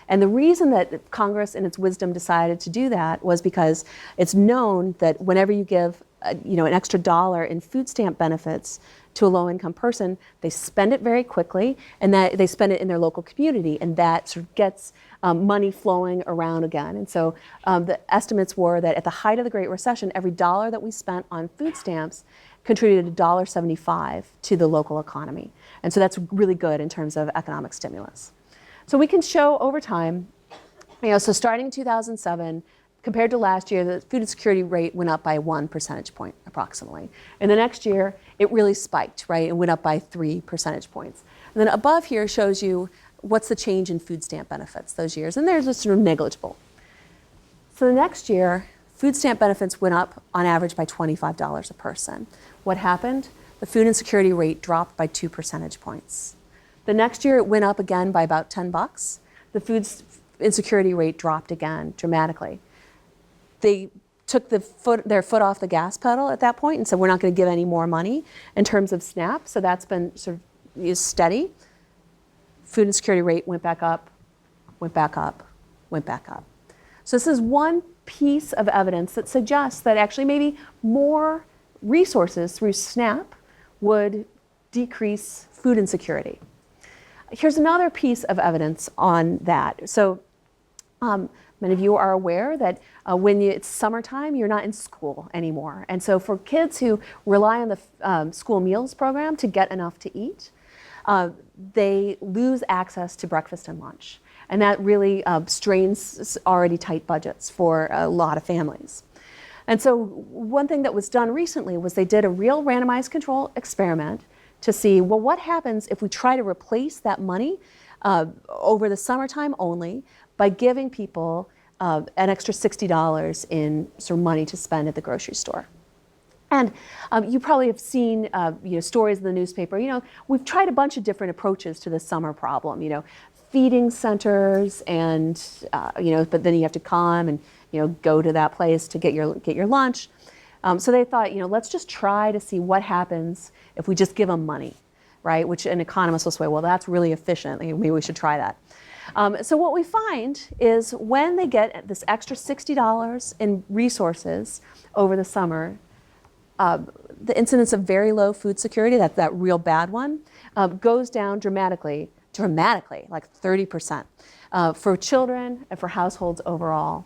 And the reason that Congress in its wisdom decided to do that was because it's known that whenever you give an extra dollar in food stamp benefits to a low-income person, they spend it very quickly, and that they spend it in their local community, and that sort of gets money flowing around again. And so the estimates were that at the height of the Great Recession, every dollar that we spent on food stamps contributed $1.75 to the local economy. And so that's really good in terms of economic stimulus. So we can show over time, so starting in 2007, compared to last year, the food insecurity rate went up by 1 percentage point approximately. And the next year, it really spiked, right? It went up by 3 percentage points. And then above here shows you what's the change in food stamp benefits those years. And they're just sort of negligible. So the next year, food stamp benefits went up on average by $25 a person. What happened? The food insecurity rate dropped by 2 percentage points. The next year, it went up again by about $10. The food insecurity rate dropped again dramatically. They took their foot off the gas pedal at that point and said, we're not going to give any more money in terms of SNAP. So that's been sort of steady. Food insecurity rate went back up, went back up, went back up. So this is one piece of evidence that suggests that actually maybe more resources through SNAP would decrease food insecurity. Here's another piece of evidence on that. So many of you are aware that when it's summertime, you're not in school anymore. And so for kids who rely on the school meals program to get enough to eat, they lose access to breakfast and lunch. And that really strains already tight budgets for a lot of families. And so one thing that was done recently was they did a real randomized control experiment to see, well, what happens if we try to replace that money over the summertime only by giving people an extra $60 in sort of money to spend at the grocery store. And you probably have seen stories in the newspaper. We've tried a bunch of different approaches to the summer problem. Feeding centers, and but then you have to come and go to that place to get your lunch. So they thought, let's just try to see what happens if we just give them money, right? Which an economist will say, well, that's really efficient. Maybe we should try that. So what we find is when they get this extra $60 in resources over the summer, the incidence of very low food security, that real bad one, goes down dramatically, like 30%, for children and for households overall.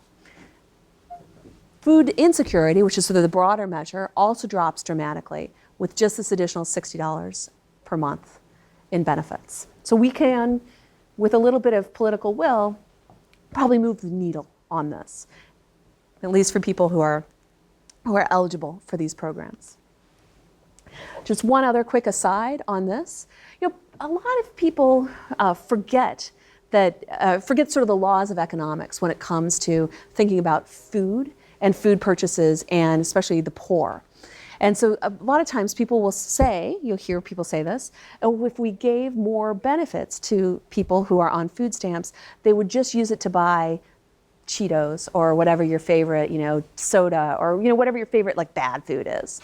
Food insecurity, which is sort of the broader measure, also drops dramatically with just this additional $60 per month in benefits. So we can, with a little bit of political will, probably move the needle on this, at least for people who are eligible for these programs. Just one other quick aside on this. A lot of people forget sort of the laws of economics when it comes to thinking about food and food purchases, and especially the poor. And so a lot of times people will say, you'll hear people say this, oh, if we gave more benefits to people who are on food stamps, they would just use it to buy Cheetos or whatever your favorite, soda, or whatever your favorite bad food is.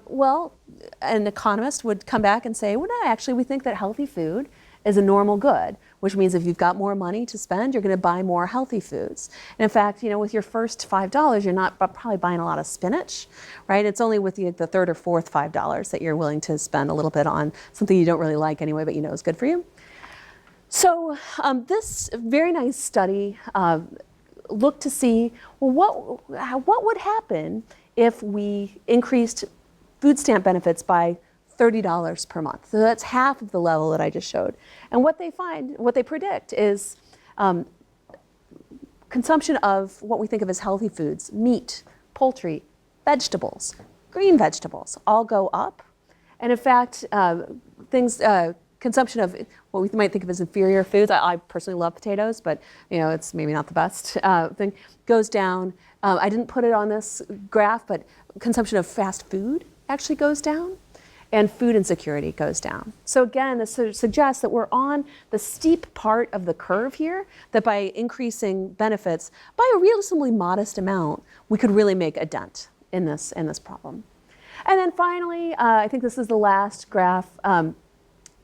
Well, an economist would come back and say, well, no, actually we think that healthy food is a normal good, which means if you've got more money to spend, you're going to buy more healthy foods. And in fact, with your first $5, you're not probably buying a lot of spinach, right? It's only with the third or fourth $5 that you're willing to spend a little bit on something you don't really like anyway, but is good for you. So this very nice study looked to see, well, what would happen if we increased food stamp benefits by $30 per month. So that's half of the level that I just showed. And what they predict is consumption of what we think of as healthy foods, meat, poultry, vegetables, green vegetables, all go up. And in fact, consumption of what we might think of as inferior foods, I personally love potatoes, but it's maybe not the best thing, goes down. I didn't put it on this graph, but consumption of fast food actually goes down, and food insecurity goes down. So again, this sort of suggests that we're on the steep part of the curve here, that by increasing benefits by a reasonably modest amount, we could really make a dent in this problem. And then finally, I think this is the last graph.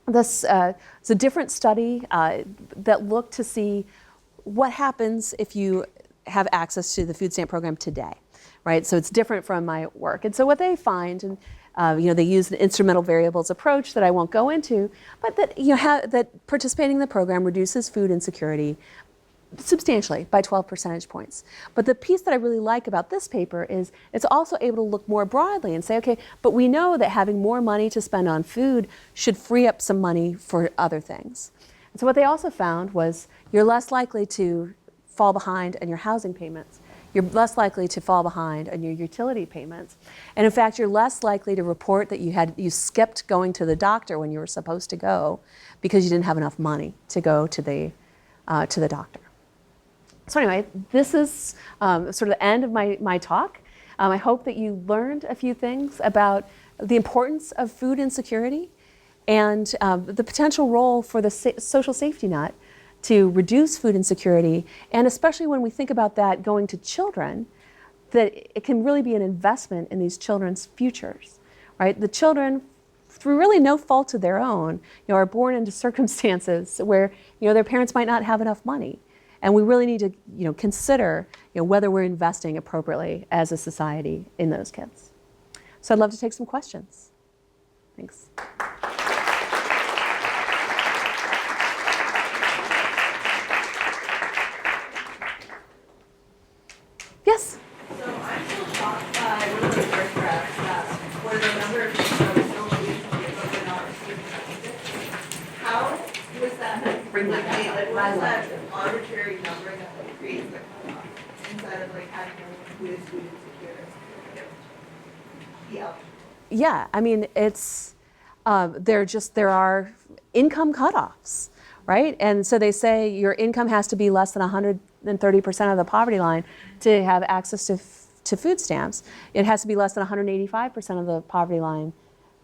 This is a different study that looked to see what happens if you have access to the food stamp program today, right? So it's different from my work. And so what they find, and they use the instrumental variables approach that I won't go into, but that that participating in the program reduces food insecurity substantially by 12 percentage points. But the piece that I really like about this paper is it's also able to look more broadly and say, okay, but we know that having more money to spend on food should free up some money for other things. And so what they also found was you're less likely to fall behind on your housing payments. You're less likely to fall behind on your utility payments. And in fact, you're less likely to report that you skipped going to the doctor when you were supposed to go because you didn't have enough money to go to the doctor. So anyway, this is sort of the end of my talk. I hope that you learned a few things about the importance of food insecurity and the potential role for the social safety net to reduce food insecurity, and especially when we think about that going to children, that it can really be an investment in these children's futures, right? The children, through really no fault of their own, are born into circumstances where their parents might not have enough money. And we really need to consider whether we're investing appropriately as a society in those kids. So I'd love to take some questions. Thanks. Yes? So I'm still shocked by one of those birth graphs where the number of people who are still waiting to get but they're not receiving benefits. How was that Bring that back made? up. What is that arbitrary number that creates the cutoff inside of having who is food insecure? Yeah. Yeah, I mean, it's there are income cutoffs, right? And so they say your income has to be less than 130% of the poverty line to have access to food stamps. It has to be less than 185% of the poverty line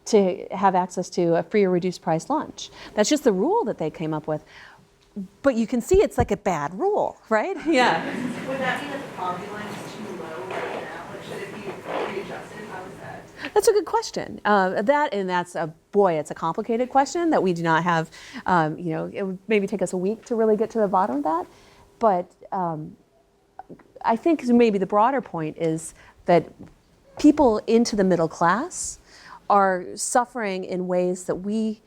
to have access to a free or reduced price lunch. That's just the rule that they came up with. But you can see it's like a bad rule, right? Yeah. Would that mean that the poverty line is too low right now? Like, should it be readjusted? How is that? That's a good question. It's a complicated question that we do not have. It would maybe take us a week to really get to the bottom of that. But I think maybe the broader point is that people into the middle class are suffering in ways that we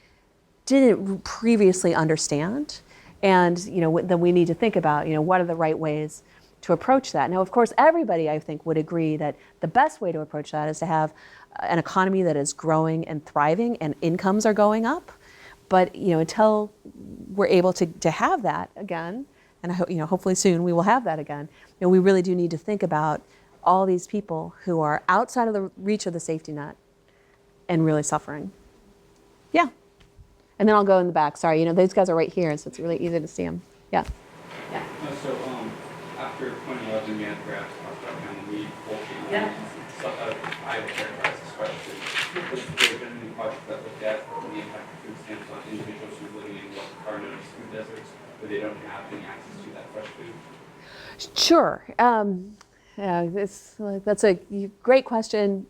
didn't previously understand, and that we need to think about. What are the right ways to approach that? Now, of course, everybody I think would agree that the best way to approach that is to have an economy that is growing and thriving, and incomes are going up. But until we're able to have that again, and I hope hopefully soon we will have that again, we really do need to think about all these people who are outside of the reach of the safety net and really suffering. Yeah. And then I'll go in the back. Sorry, these guys are right here, so it's really easy to see them. Yeah. Yeah. So after 2011, we had graphs talked about kind of need bulking. Yeah. So I would characterize this question. Has there been any project that looked at the impact of food stamps on individuals who are living in what are known as food deserts, where they don't have any access to that fresh food? Sure. That's a great question.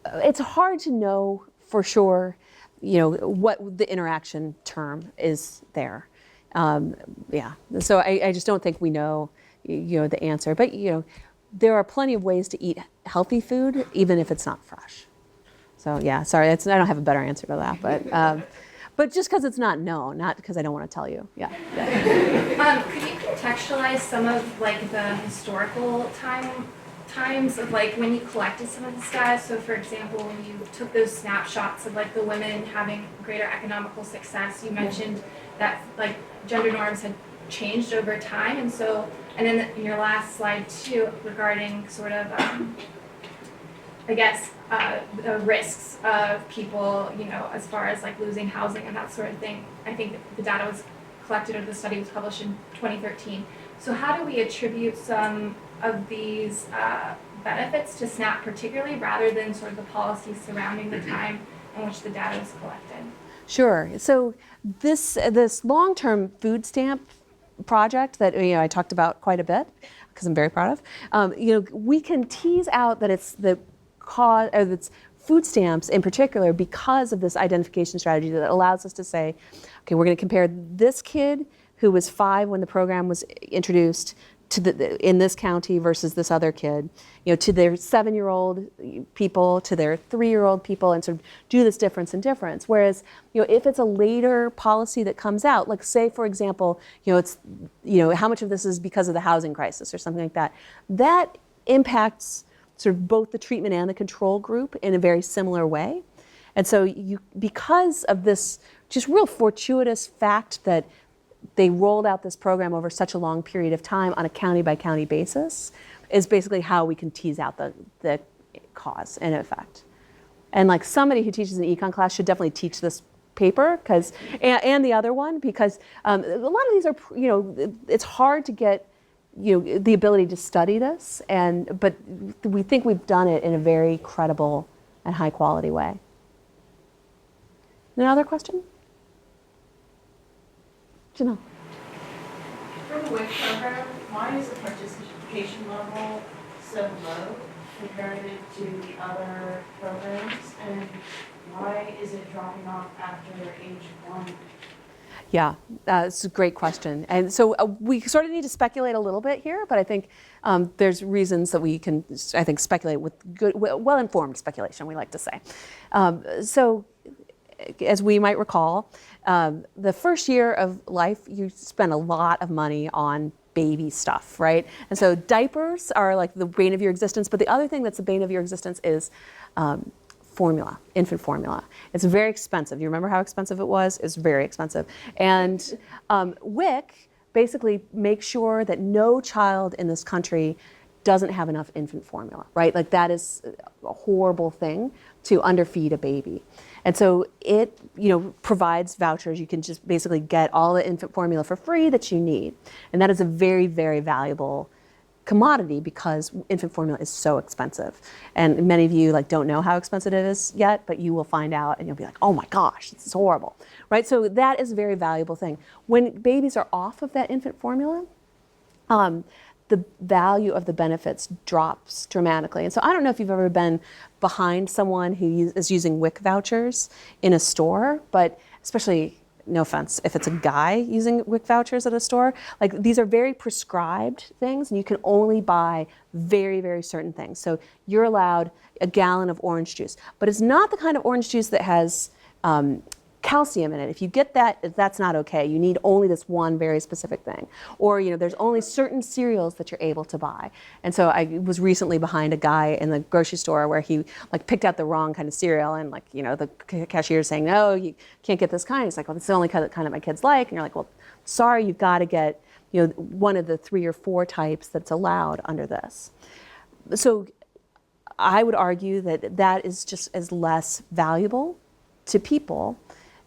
It's hard to know for sure, what the interaction term is there. So I just don't think we know, the answer. But there are plenty of ways to eat healthy food, even if it's not fresh. So yeah, sorry, I don't have a better answer to that. But just because it's not known, not because I don't want to tell you. Yeah. Could you contextualize some of the historical times of when you collected some of this data? So for example, when you took those snapshots of the women having greater economical success, you mentioned that gender norms had changed over time, and then in your last slide too, regarding sort of the risks of people, as far as losing housing and that sort of thing. I think the data was collected, or the study was published in 2013. So how do we attribute some of these benefits to SNAP particularly, rather than sort of the policies surrounding the time in which the data was collected? Sure. So this long-term food stamp project that I talked about quite a bit, because I'm very proud of, we can tease out that it's the cause, or it's food stamps in particular, because of this identification strategy that allows us to say, okay, we're going to compare this kid who was 5 when the program was introduced to in this county versus this other kid, to their 7-year-old people, to their 3-year-old people, and sort of do this difference. Whereas, if it's a later policy that comes out, like say, for example, it's, how much of this is because of the housing crisis or something like that, that impacts sort of both the treatment and the control group in a very similar way. And so because of this just real fortuitous fact that they rolled out this program over such a long period of time on a county by county basis, is basically how we can tease out the cause and effect. And like somebody who teaches an econ class should definitely teach this paper and the other one, because a lot of these are, it's hard to get the ability to study this, but we think we've done it in a very credible and high quality way. Another question? Janelle. For the WIC program, why is the participation level so low comparative to the other programs? And why is it dropping off after age 1? Yeah, it's a great question. And so we sort of need to speculate a little bit here, but I think there's reasons that we can, I think, speculate with good, well-informed speculation, we like to say. So as we might recall, the first year of life, you spend a lot of money on baby stuff, right? And so diapers are like the bane of your existence, but the other thing that's the bane of your existence is formula, infant formula. It's very expensive. You remember how expensive it was? It's very expensive. And WIC basically makes sure that no child in this country doesn't have enough infant formula, right? Like that is a horrible thing to underfeed a baby. And so it, provides vouchers. You can just basically get all the infant formula for free that you need. And that is a very, very valuable commodity because infant formula is so expensive. And many of you don't know how expensive it is yet, but you will find out and you'll be like, oh my gosh, this is horrible, right? So that is a very valuable thing. When babies are off of that infant formula, the value of the benefits drops dramatically. And so I don't know if you've ever been behind someone who is using WIC vouchers in a store, but especially, no offense, if it's a guy using WIC vouchers at a store, these are very prescribed things and you can only buy very, very certain things. So you're allowed a gallon of orange juice, but it's not the kind of orange juice that has calcium in it. If you get that, that's not okay. You need only this one very specific thing. Or, there's only certain cereals that you're able to buy. And so I was recently behind a guy in the grocery store where he picked out the wrong kind of cereal and the cashier is saying, no, you can't get this kind. He's like, well, this is the only kind that my kids like. And you're like, well, sorry, you've got to get, one of the 3 or 4 types that's allowed under this. So I would argue that is just as less valuable to people.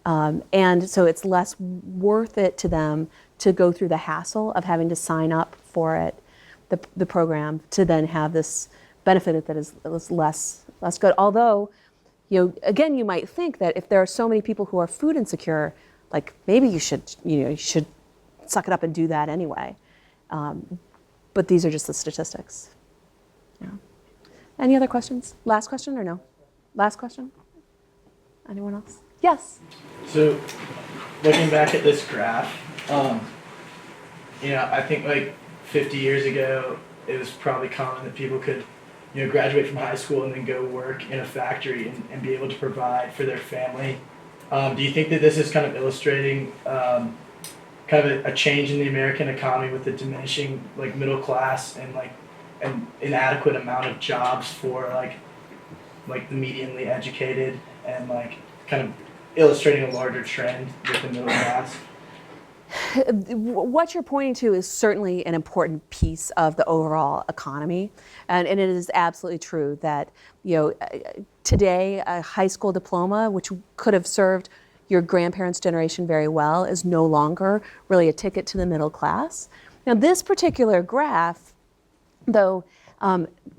And so it's less worth it to them to go through the hassle of having to sign up for it, the program, to then have this benefit that is less good. Although, again, you might think that if there are so many people who are food insecure, maybe you should suck it up and do that anyway. But these are just the statistics. Yeah. Any other questions? Last question or no? Last question? Anyone else? Yes. So, looking back at this graph, I think 50 years ago, it was probably common that people could, graduate from high school and then go work in a factory and be able to provide for their family. Do you think that this is kind of illustrating kind of a change in the American economy with the diminishing middle class and an inadequate amount of jobs for the medianly educated and kind of illustrating a larger trend with the middle class? What you're pointing to is certainly an important piece of the overall economy. And it is absolutely true that, today a high school diploma, which could have served your grandparents' generation very well, is no longer really a ticket to the middle class. Now, this particular graph, though,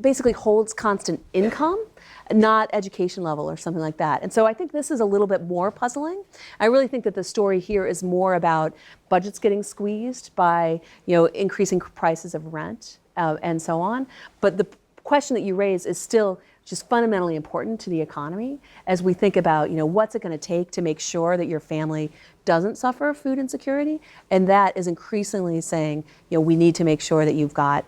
basically holds constant income, not education level or something like that. And so I think this is a little bit more puzzling. I really think that the story here is more about budgets getting squeezed by, increasing prices of rent and so on. But the question that you raise is still which is fundamentally important to the economy as we think about, what's it going to take to make sure that your family doesn't suffer food insecurity. And that is increasingly saying, we need to make sure that you've got,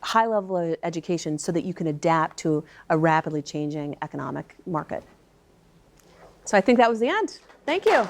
high level of education so that you can adapt to a rapidly changing economic market. So I think that was the end. Thank you.